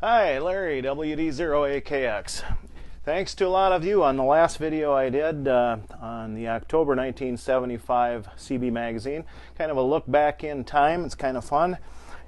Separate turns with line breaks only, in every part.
Hi, Larry, WD0AKX. Thanks to a lot of you on the last video I did on the October 1975 CB magazine. Kind of a look back in time. It's kind of fun.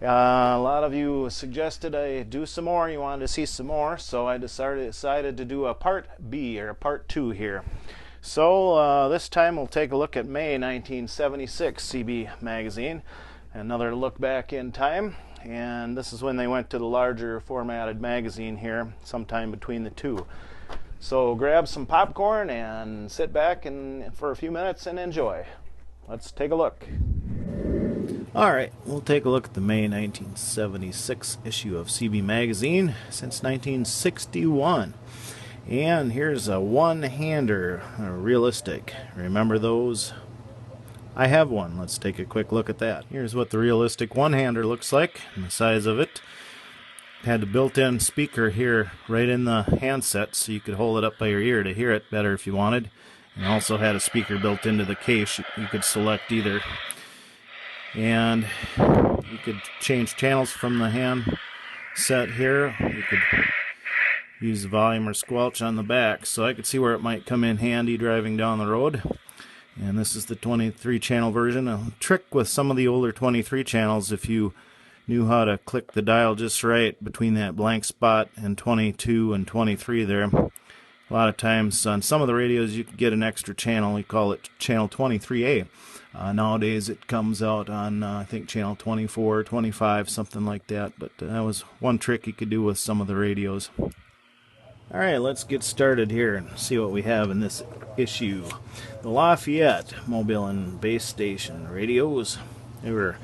A lot of you suggested I do some more. You wanted to see some more, so I decided to do a part B, or a part 2 here. So this time we'll take a look at May 1976 CB magazine. Another look back in time. And this is when they went to the larger formatted magazine here, sometime between the two. So grab some popcorn and sit back for a few minutes and enjoy. Let's take a look. Alright, we'll take a look at the May 1976 issue of CB magazine since 1961. And here's a one-hander, realistic. Remember those? I have one. Let's take a quick look at that. Here's what the realistic one-hander looks like, and the size of it. Had a built-in speaker here right in the handset, so you could hold it up by your ear to hear it better if you wanted. And also had a speaker built into the case. You could select either. And you could change channels from the handset here. You could use the volume or squelch on the back, so I could see where it might come in handy driving down the road. And this is the 23 channel version. A trick with some of the older 23 channels, if you knew how to click the dial just right between that blank spot and 22 and 23 there. A lot of times on some of the radios you could get an extra channel. We call it channel 23A. Nowadays it comes out on I think channel 24, 25, something like that. But that was one trick you could do with some of the radios. Alright, let's get started here and see what we have in this issue. The Lafayette mobile and base station radios. They were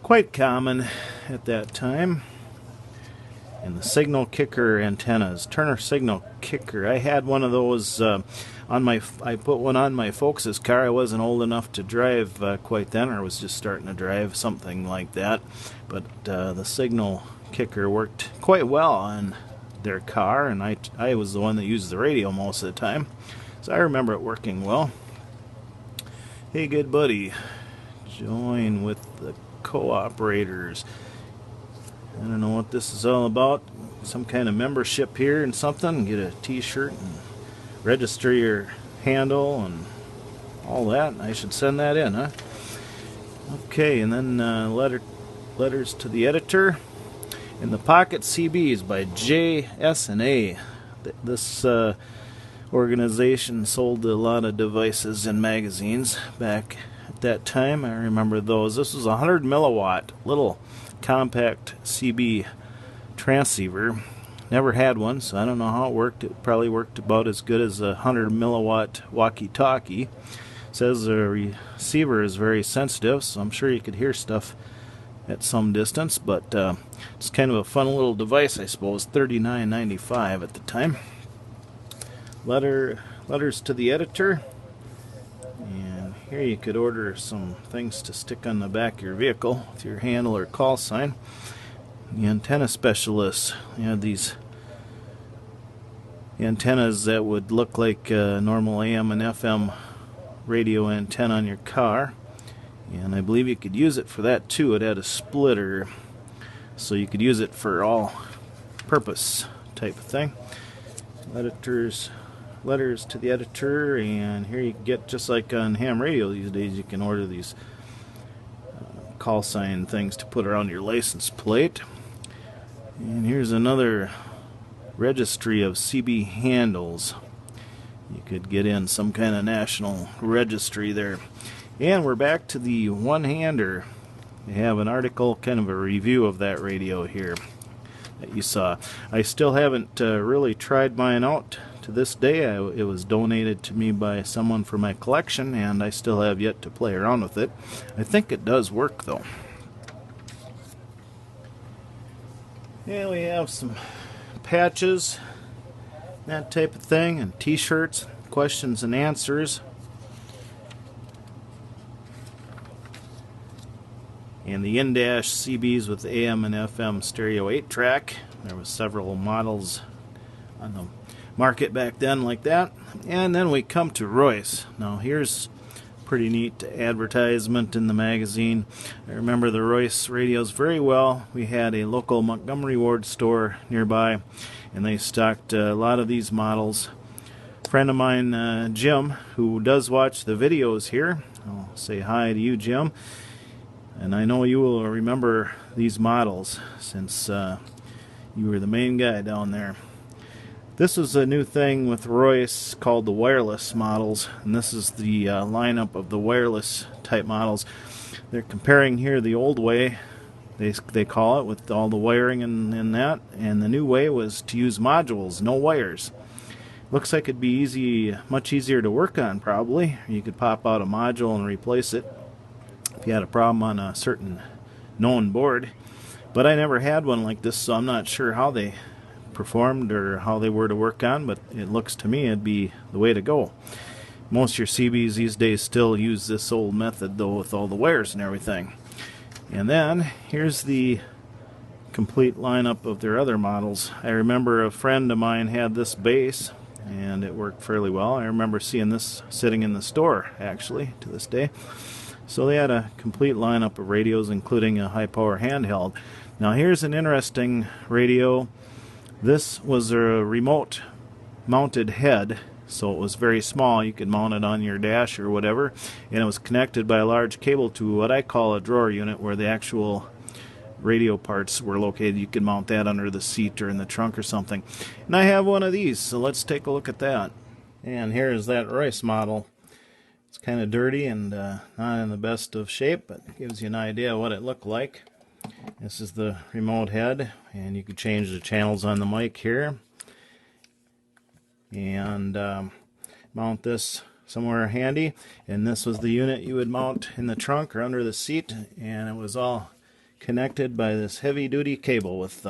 quite common at that time. And the signal kicker antennas, Turner signal kicker. I had one of those I put one on my folks' car. I wasn't old enough to drive quite then, or was just starting to drive, something like that. But the signal kicker worked quite well on their car, and I was the one that used the radio most of the time, so I remember it working well. Hey, good buddy, join with the co-operators. I don't know what this is all about. Some kind of membership here and something. Get a t-shirt and register your handle and all that. I should send that in, huh? Okay, and then letters to the editor. In the Pocket CBs by J.S.A. This organization sold a lot of devices and magazines back at that time. I remember those. This was a 100 milliwatt little compact CB transceiver. Never had one, so I don't know how it worked. It probably worked about as good as a 100 milliwatt walkie-talkie. It says the receiver is very sensitive, so I'm sure you could hear stuff at some distance, but it's kind of a fun little device, I suppose. $39.95 at the time. Letters to the editor, and here you could order some things to stick on the back of your vehicle with your handle or call sign. The antenna specialists, you had these antennas that would look like a normal AM and FM radio antenna on your car. And I believe you could use it for that too. It had a splitter, so you could use it for all purpose type of thing. Letters to the editor, and here you can get, just like on ham radio these days, you can order these call sign things to put around your license plate. And here's another registry of CB handles. You could get in some kind of national registry there. And we're back to the one-hander. We have an article, kind of a review of that radio here that you saw. I still haven't really tried mine out to this day. It was donated to me by someone for my collection, and I still have yet to play around with it. I think it does work, though. Yeah, we have some patches, that type of thing, and t-shirts, questions and answers. And the in-dash CBs with AM and FM stereo 8-track. There was several models on the market back then like that. And then we come to Royce. Now here's pretty neat advertisement in the magazine. I remember the Royce radios very well. We had a local Montgomery Ward store nearby, and they stocked a lot of these models. A friend of mine, Jim, who does watch the videos here, I'll say hi to you, Jim, and I know you will remember these models since you were the main guy down there. This is a new thing with Royce called the wireless models, and this is the lineup of the wireless type models. They're comparing here the old way, they call it, with all the wiring and that, and the new way was to use modules, no wires. Looks like it'd be much easier to work on probably. You could pop out a module and replace it if you had a problem on a certain known board. But I never had one like this, so I'm not sure how they performed or how they were to work on, but it looks to me it'd be the way to go. Most of your CBs these days still use this old method though, with all the wires and everything. And then here's the complete lineup of their other models. I remember a friend of mine had this base and it worked fairly well. I remember seeing this sitting in the store actually to this day. So they had a complete lineup of radios, including a high power handheld. Now here's an interesting radio. This was a remote mounted head, so it was very small. You could mount it on your dash or whatever, and it was connected by a large cable to what I call a drawer unit, where the actual radio parts were located. You could mount that under the seat or in the trunk or something. And I have one of these, so let's take a look at that. And here's that Royce model. It's kind of dirty and not in the best of shape, but gives you an idea what it looked like. This is the remote head, and you could change the channels on the mic here and mount this somewhere handy. And this was the unit you would mount in the trunk or under the seat, and it was all connected by this heavy-duty cable with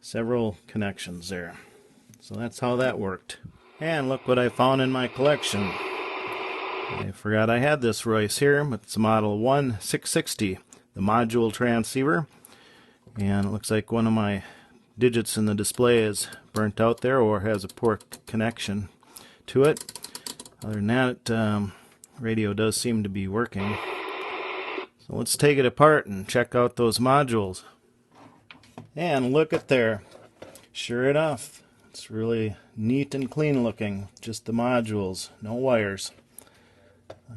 several connections there. So that's how that worked. And look what I found in my collection. I forgot I had this Royce here, but it's a model 1660. The module transceiver, and it looks like one of my digits in the display is burnt out there or has a poor connection to it. Other than that, radio does seem to be working. So let's take it apart and check out those modules. And look at there. Sure enough, it's really neat and clean looking. Just the modules, no wires.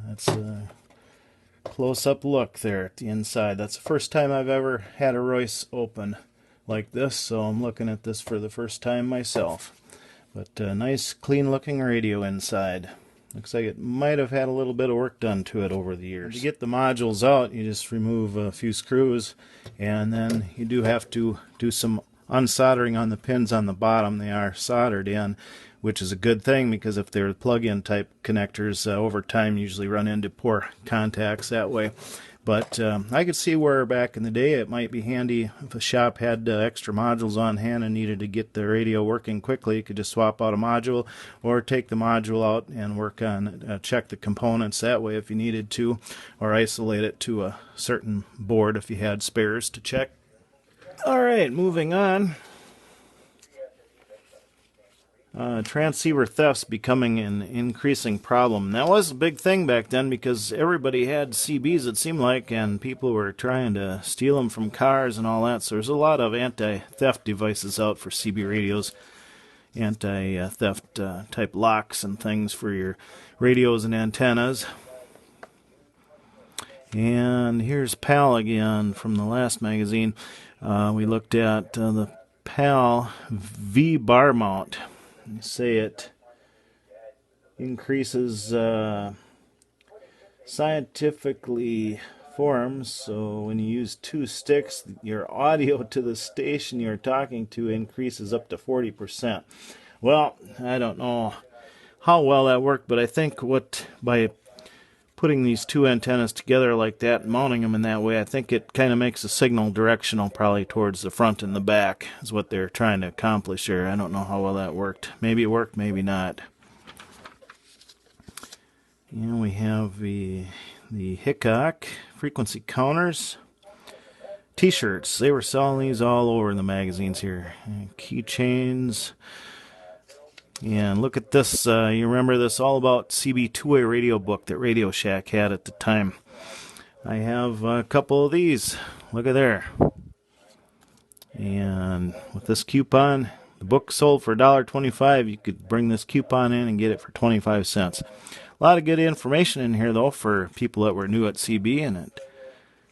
That's close-up look there at the inside. That's the first time I've ever had a Royce open like this, so I'm looking at this for the first time myself. But nice, clean-looking radio inside. Looks like it might have had a little bit of work done to it over the years. To get the modules out, you just remove a few screws, and then you do have to do some unsoldering on the pins on the bottom. They are soldered in, which is a good thing, because if they're plug-in type connectors, over time usually run into poor contacts that way. But I could see where back in the day it might be handy if a shop had extra modules on hand and needed to get the radio working quickly. You could just swap out a module or take the module out and work on, check the components that way if you needed to, or isolate it to a certain board if you had spares to check. Alright, moving on. Transceiver theft's becoming an increasing problem. That was a big thing back then because everybody had CBs, it seemed like, and people were trying to steal them from cars and all that. So there's a lot of anti-theft devices out for CB radios, anti-theft type locks and things for your radios and antennas. And here's PAL again from the last magazine. We looked at the PAL V bar mount. You say it increases scientifically forms, so when you use two sticks, your audio to the station you're talking to increases up to 40%. Well, I don't know how well that worked, but I think by putting these two antennas together like that and mounting them in that way, I think it kind of makes the signal directional probably towards the front and the back is what they're trying to accomplish here. I don't know how well that worked. Maybe it worked, maybe not. And we have the Hickok frequency counters. T-shirts. They were selling these all over in the magazines here. Keychains. And look at this. You remember this All About CB two-way radio book that Radio Shack had at the time. I have a couple of these. Look at there. And with this coupon, the book sold for $1.25. You could bring this coupon in and get it for 25 cents. A lot of good information in here, though, for people that were new at CB, and it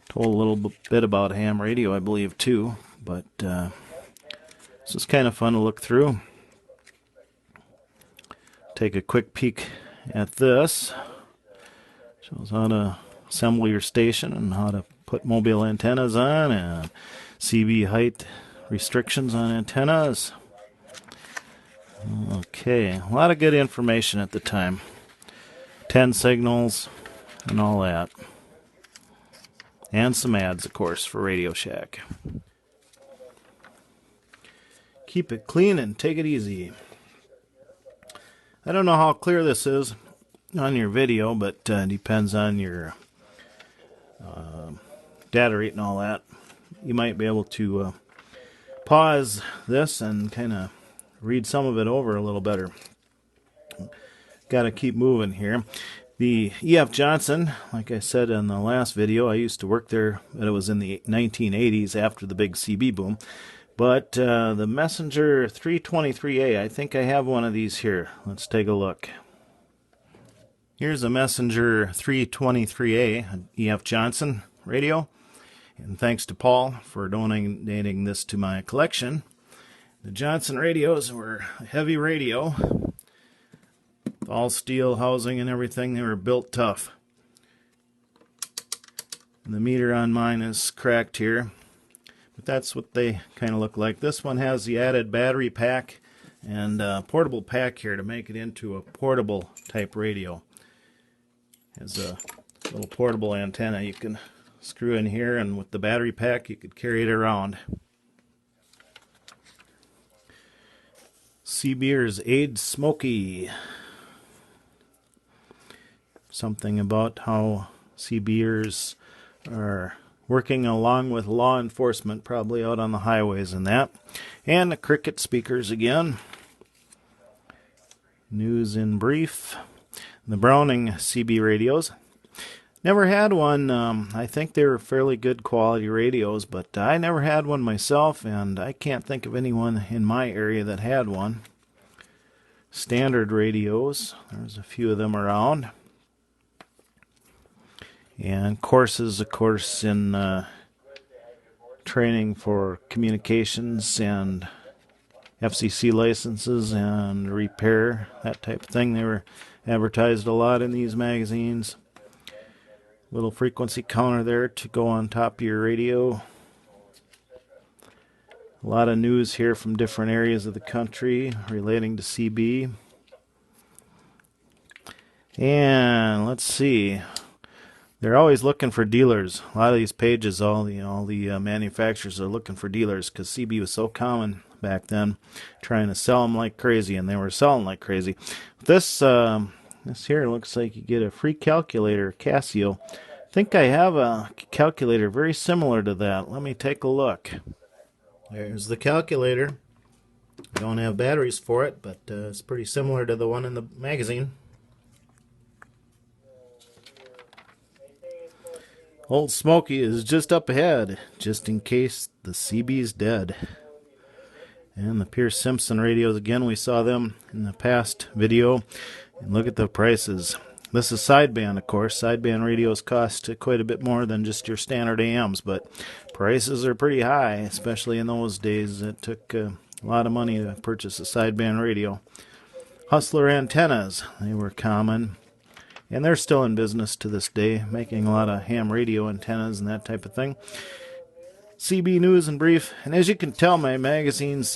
told a little bit about ham radio, I believe, too. But this is kind of fun to look through. Take a quick peek at this. Shows how to assemble your station and how to put mobile antennas on, and CB height restrictions on antennas. Okay, a lot of good information at the time. 10 signals and all that. And some ads, of course, for Radio Shack. Keep it clean and take it easy. I don't know how clear this is on your video, but depends on your data rate and all that. You might be able to pause this and kind of read some of it over a little better. Got to keep moving here. The E.F. Johnson, like I said in the last video, I used to work there, but it was in the 1980s after the big CB boom. But the Messenger 323A, I think I have one of these here. Let's take a look. Here's a Messenger 323A, an E.F. Johnson radio. And thanks to Paul for donating this to my collection. The Johnson radios were a heavy radio. All steel housing and everything. They were built tough. And the meter on mine is cracked here. But that's what they kind of look like. This one has the added battery pack and portable pack here to make it into a portable type radio. Has a little portable antenna you can screw in here, and with the battery pack you could carry it around. CB's Aid Smoky. Something about how CBers are working along with law enforcement, probably out on the highways and that. And the Cricket speakers again. News in brief. The Browning CB radios. Never had one. I think they were fairly good quality radios, but I never had one myself, and I can't think of anyone in my area that had one. Standard radios. There's a few of them around. And courses, of course, in training for communications and FCC licenses and repair, that type of thing. They were advertised a lot in these magazines. Little frequency counter there to go on top of your radio. A lot of news here from different areas of the country relating to CB. And let's see. They're always looking for dealers. A lot of these pages, all the manufacturers are looking for dealers because CB was so common back then, trying to sell them like crazy, and they were selling like crazy. This here looks like you get a free calculator, Casio. I think I have a calculator very similar to that. Let me take a look. There's the calculator. I don't have batteries for it, but it's pretty similar to the one in the magazine. Old Smoky is just up ahead, just in case the CB's dead. And the Pierce Simpson radios, again, we saw them in the past video. And look at the prices. This is sideband, of course. Sideband radios cost quite a bit more than just your standard AMs, but prices are pretty high, especially in those days. It took a lot of money to purchase a sideband radio. Hustler antennas, they were common. And they're still in business to this day, making a lot of ham radio antennas and that type of thing. CB News in brief. And as you can tell, my magazines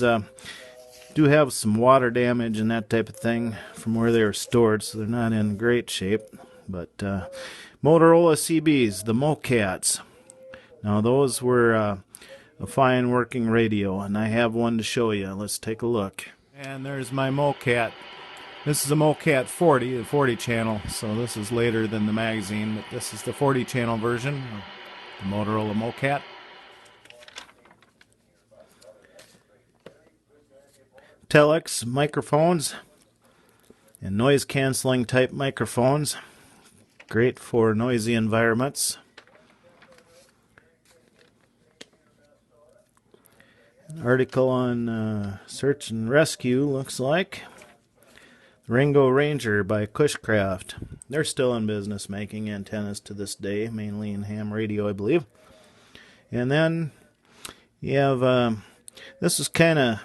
do have some water damage and that type of thing from where they were stored, so they're not in great shape. But Motorola CBs, the MoCats. Now those were a fine working radio, and I have one to show you. Let's take a look. And there's my MoCat. This is a MoCat 40, the 40 channel, so this is later than the magazine, but this is the 40 channel version of the Motorola MoCat. Telex microphones. and noise canceling type microphones. Great for noisy environments. An article on search and rescue looks like. Ringo Ranger by Cushcraft. They're still in business making antennas to this day, mainly in ham radio, I believe. And then you have, this was kind of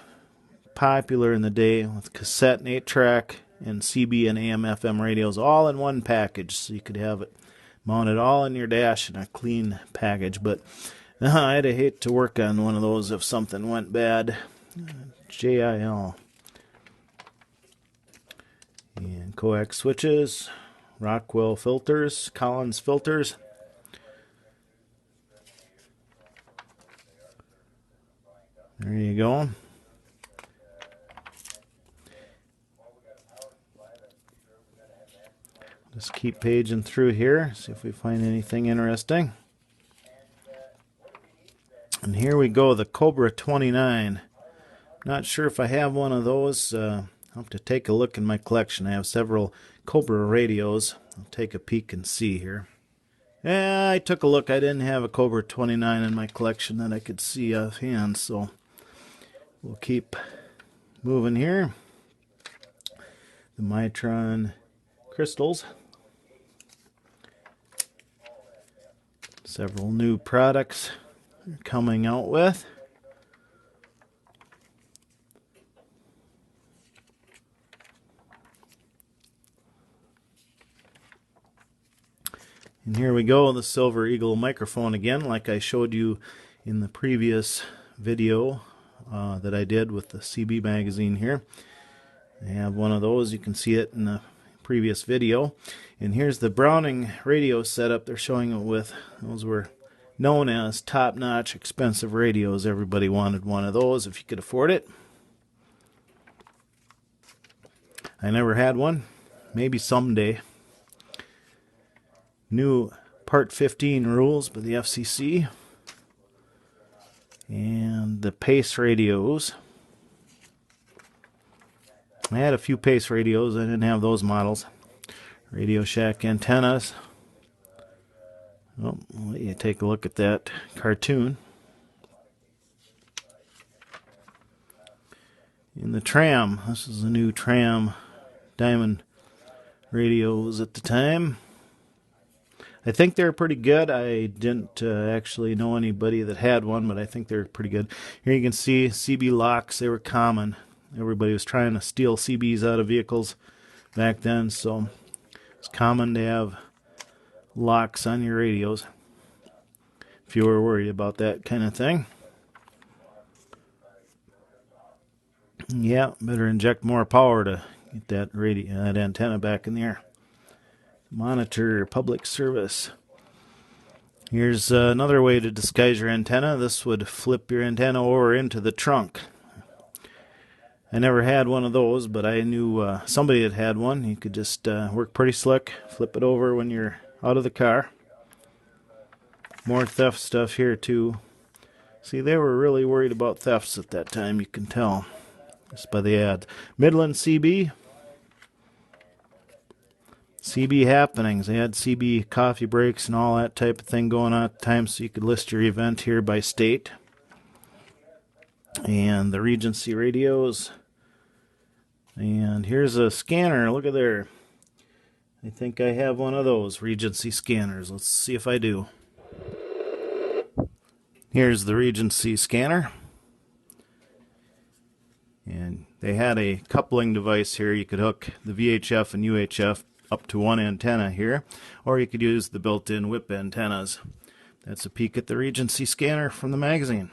popular in the day with cassette and 8-track and CB and AM FM radios all in one package, so you could have it mounted all in your dash in a clean package. But I'd hate to work on one of those if something went bad. JIL. And coax switches, Rockwell filters, Collins filters. There you go. Just keep paging through here, see if we find anything interesting. And here we go, the Cobra 29. Not sure if I have one of those. I'll have to take a look in my collection. I have several Cobra radios. I'll take a peek and see here. Yeah, I took a look. I didn't have a Cobra 29 in my collection that I could see offhand, so we'll keep moving here. The Mitron crystals. Several new products they're coming out with. And here we go, the Silver Eagle microphone again, like I showed you in the previous video that I did with the CB magazine here. I have one of those, you can see it in the previous video. And here's the Browning radio setup they're showing it with. Those were known as top-notch expensive radios. Everybody wanted one of those if you could afford it. I never had one. Maybe someday. New Part 15 rules by the FCC. And the Pace radios. I had a few Pace radios. I didn't have those models. Radio Shack antennas. Oh, I'll let you take a look at that cartoon. In the Tram. This is the new Tram Diamond radios at the time. I think they're pretty good. I didn't actually know anybody that had one, but I think they're pretty good. Here you can see CB locks. They were common. Everybody was trying to steal CBs out of vehicles back then, so it's common to have locks on your radios if you were worried about that kind of thing. Yeah, better inject more power to get that antenna back in the air. Monitor public service. Here's another way to disguise your antenna. This would flip your antenna over into the trunk. I never had one of those, but I knew somebody that had one. You could just work pretty slick, flip it over when you're out of the car. More theft stuff here too. See, they were really worried about thefts at that time, you can tell just by the ad. Midland CB. CB happenings. They had CB coffee breaks and all that type of thing going on at the time, so you could list your event here by state. And the Regency radios. And here's a scanner. Look at there. I think I have one of those Regency scanners. Let's see if I do. Here's the Regency scanner. And they had a coupling device here. You could hook the VHF and UHF up to one antenna here, or you could use the built-in whip antennas. That's a peek at the Regency scanner from the magazine.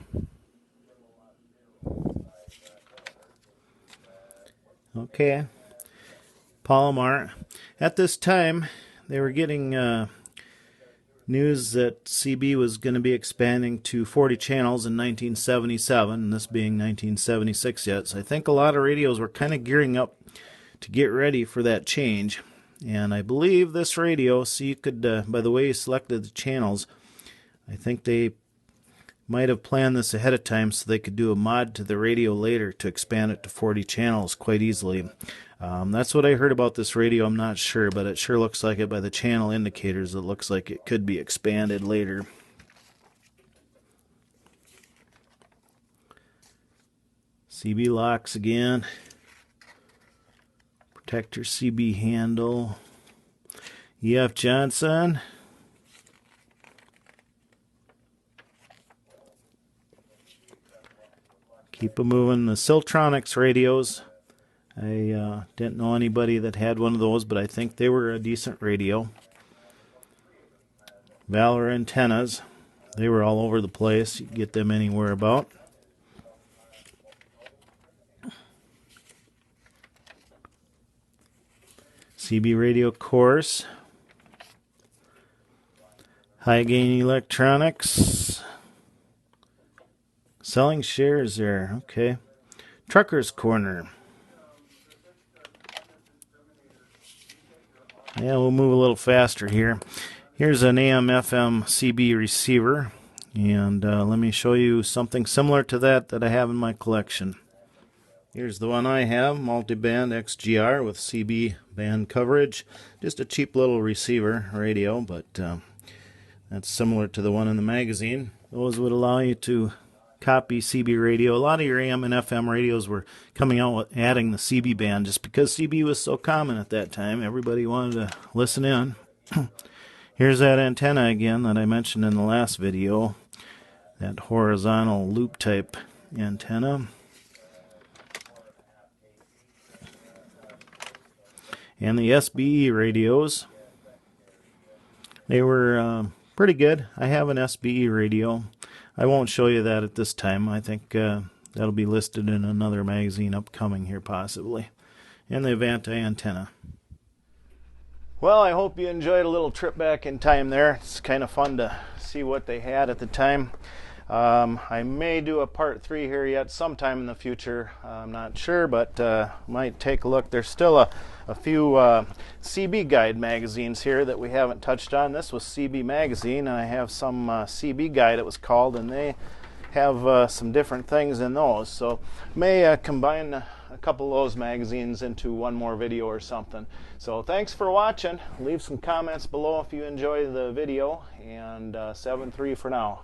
Okay, Palomar. At this time, they were getting news that CB was going to be expanding to 40 channels in 1977, and this being 1976 yet. So I think a lot of radios were kind of gearing up to get ready for that change. And I believe this radio, see, you could, by the way you selected the channels, I think they might have planned this ahead of time so they could do a mod to the radio later to expand it to 40 channels quite easily. That's what I heard about this radio. I'm not sure, but it sure looks like it by the channel indicators. It looks like it could be expanded later. CB locks again. Protector CB handle. E.F. Johnson. Keep them moving. The Siltronics radios. I didn't know anybody that had one of those, but I think they were a decent radio. Valor antennas. They were all over the place. You can get them anywhere about. CB radio course. High gain electronics. Selling shares there. Okay. Trucker's Corner. Yeah, we'll move a little faster here. Here's an AM/FM CB receiver, and let me show you something similar to that I have in my collection. Here's the one I have, multiband XGR with CB band coverage. Just a cheap little receiver radio, but that's similar to the one in the magazine. Those would allow you to copy CB radio. A lot of your AM and FM radios were coming out with adding the CB band just because CB was so common at that time. Everybody wanted to listen in. Here's that antenna again that I mentioned in the last video. That horizontal loop type antenna. And the SBE radios. They were pretty good. I have an SBE radio. I won't show you that at this time. I think that'll be listed in another magazine upcoming here possibly. And the Avanti antenna. Well, I hope you enjoyed a little trip back in time there. It's kind of fun to see what they had at the time. I may do a part 3 here yet sometime in the future. I'm not sure, but might take a look. There's still a few CB Guide magazines here that we haven't touched on. This was CB Magazine, and I have some CB Guide it was called, and they have some different things in those. So may combine a couple of those magazines into one more video or something. So thanks for watching. Leave some comments below if you enjoy the video, and 7-3 for now.